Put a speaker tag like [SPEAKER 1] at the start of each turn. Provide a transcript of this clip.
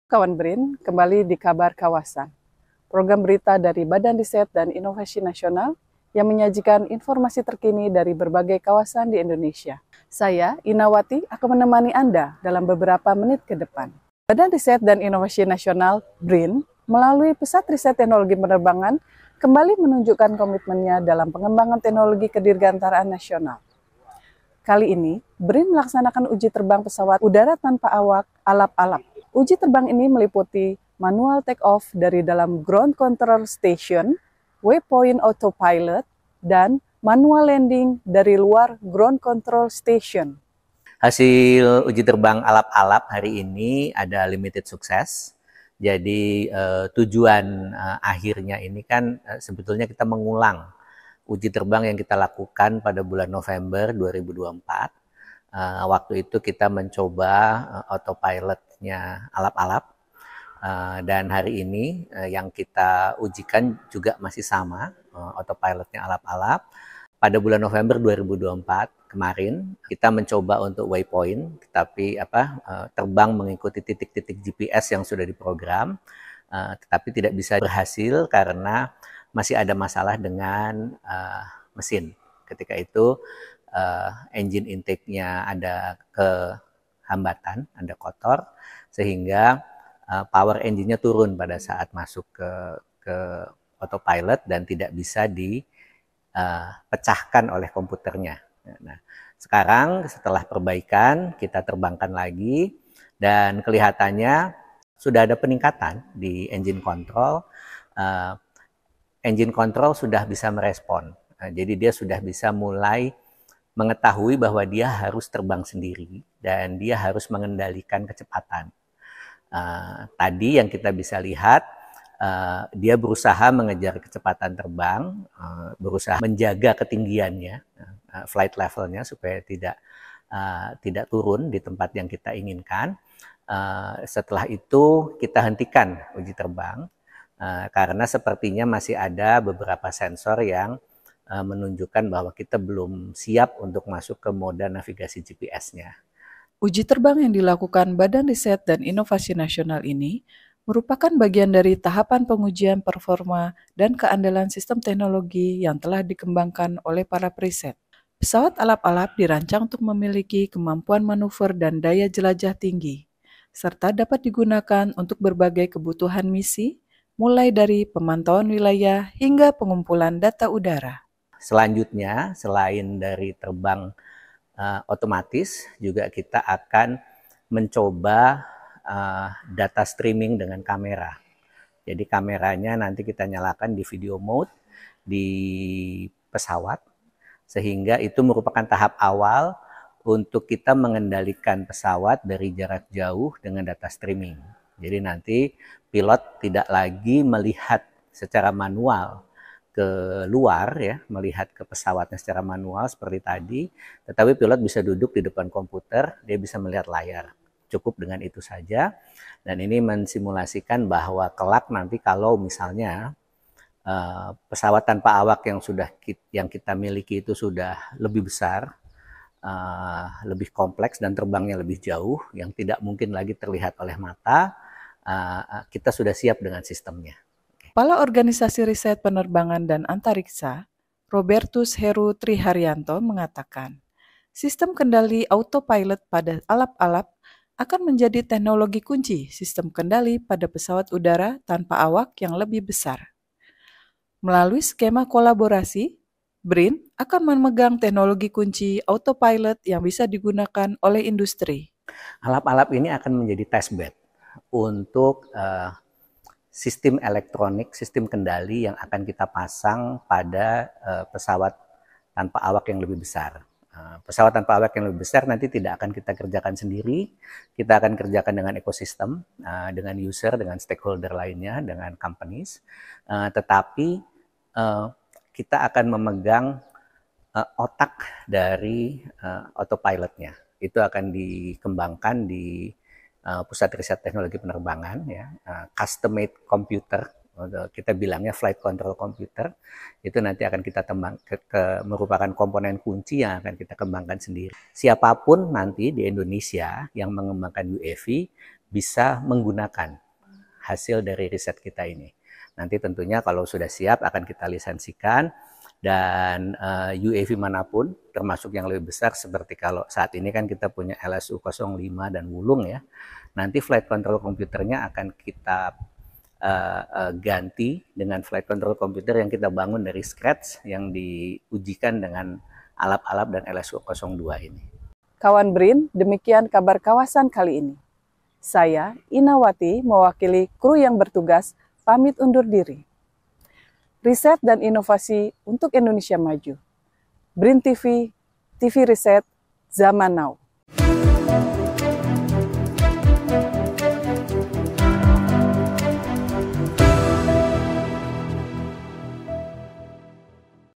[SPEAKER 1] Kawan BRIN, kembali di Kabar Kawasan, program berita dari Badan Riset dan Inovasi Nasional yang menyajikan informasi terkini dari berbagai kawasan di Indonesia. Saya, Inawati, akan menemani Anda dalam beberapa menit ke depan. Badan Riset dan Inovasi Nasional, BRIN, melalui Pusat Riset Teknologi Penerbangan, kembali menunjukkan komitmennya dalam pengembangan teknologi kedirgantaraan nasional. Kali ini, BRIN melaksanakan uji terbang pesawat udara tanpa awak alap-alap. Uji terbang ini meliputi manual take-off dari dalam Ground Control Station, Waypoint Autopilot, dan manual landing dari luar Ground Control Station.
[SPEAKER 2] Hasil uji terbang alap-alap hari ini ada limited sukses. Jadi tujuan akhirnya ini kan sebetulnya kita mengulang uji terbang yang kita lakukan pada bulan November 2024. Waktu itu kita mencoba autopilotnya alap-alap. Dan hari ini yang kita ujikan juga masih sama, autopilotnya alap-alap. Pada bulan November 2024 kemarin kita mencoba untuk waypoint, tetapi terbang mengikuti titik-titik GPS yang sudah diprogram, tetapi tidak bisa berhasil karena masih ada masalah dengan mesin. Ketika itu engine intake-nya ada kehambatan, ada kotor, sehingga power engine-nya turun pada saat masuk ke autopilot dan tidak bisa dipecahkan oleh komputernya. Nah, sekarang setelah perbaikan kita terbangkan lagi dan kelihatannya sudah ada peningkatan di engine control. Engine control sudah bisa merespon. Jadi dia sudah bisa mulai mengetahui bahwa dia harus terbang sendiri dan dia harus mengendalikan kecepatan. Tadi yang kita bisa lihat, dia berusaha mengejar kecepatan terbang, berusaha menjaga ketinggiannya, flight levelnya supaya tidak turun di tempat yang kita inginkan. Setelah itu kita hentikan uji terbang karena sepertinya masih ada beberapa sensor yang menunjukkan bahwa kita belum siap untuk masuk ke mode navigasi GPS-nya.
[SPEAKER 1] Uji terbang yang dilakukan Badan Riset dan Inovasi Nasional ini merupakan bagian dari tahapan pengujian performa dan keandalan sistem teknologi yang telah dikembangkan oleh para periset. Pesawat alap-alap dirancang untuk memiliki kemampuan manuver dan daya jelajah tinggi, serta dapat digunakan untuk berbagai kebutuhan misi, mulai dari pemantauan wilayah hingga pengumpulan data udara.
[SPEAKER 2] Selanjutnya, selain dari terbang otomatis, juga kita akan mencoba data streaming dengan kamera. Jadi kameranya nanti kita nyalakan di video mode di pesawat, sehingga itu merupakan tahap awal untuk kita mengendalikan pesawat dari jarak jauh dengan data streaming. Jadi nanti pilot tidak lagi melihat secara manual ke luar, ya, melihat ke pesawatnya secara manual seperti tadi, tetapi pilot bisa duduk di depan komputer, dia bisa melihat layar. Cukup dengan itu saja, dan ini mensimulasikan bahwa kelak nanti kalau misalnya pesawat tanpa awak yang kita miliki itu sudah lebih besar, lebih kompleks dan terbangnya lebih jauh, yang tidak mungkin lagi terlihat oleh mata, kita sudah siap dengan sistemnya.
[SPEAKER 1] Kepala Organisasi Riset Penerbangan dan Antariksa, Robertus Heru Triharyanto mengatakan, sistem kendali autopilot pada alap-alap akan menjadi teknologi kunci sistem kendali pada pesawat udara tanpa awak yang lebih besar. Melalui skema kolaborasi, BRIN akan memegang teknologi kunci autopilot yang bisa digunakan oleh industri.
[SPEAKER 2] Alap-alap ini akan menjadi testbed untuk sistem elektronik, sistem kendali yang akan kita pasang pada pesawat tanpa awak yang lebih besar. Pesawat tanpa awak yang lebih besar nanti tidak akan kita kerjakan sendiri, kita akan kerjakan dengan ekosistem, dengan user, dengan stakeholder lainnya, dengan companies, tetapi kita akan memegang otak dari autopilotnya. Itu akan dikembangkan di Pusat Riset Teknologi Penerbangan, ya, custom made computer, kita bilangnya flight control computer, itu nanti akan kita merupakan komponen kunci yang akan kita kembangkan sendiri. Siapapun nanti di Indonesia yang mengembangkan UAV, bisa menggunakan hasil dari riset kita ini. Nanti tentunya kalau sudah siap akan kita lisensikan, dan UAV manapun, termasuk yang lebih besar seperti kalau saat ini kan kita punya LSU-05 dan Wulung ya. Nanti flight control komputernya akan kita ganti dengan flight control komputer yang kita bangun dari scratch, yang diujikan dengan alap-alap dan LSU-02 ini.
[SPEAKER 1] Kawan BRIN, demikian kabar kawasan kali ini. Saya, Inawati, mewakili kru yang bertugas, pamit undur diri. Riset dan inovasi untuk Indonesia maju. BRIN TV, TV Riset, Zaman Now.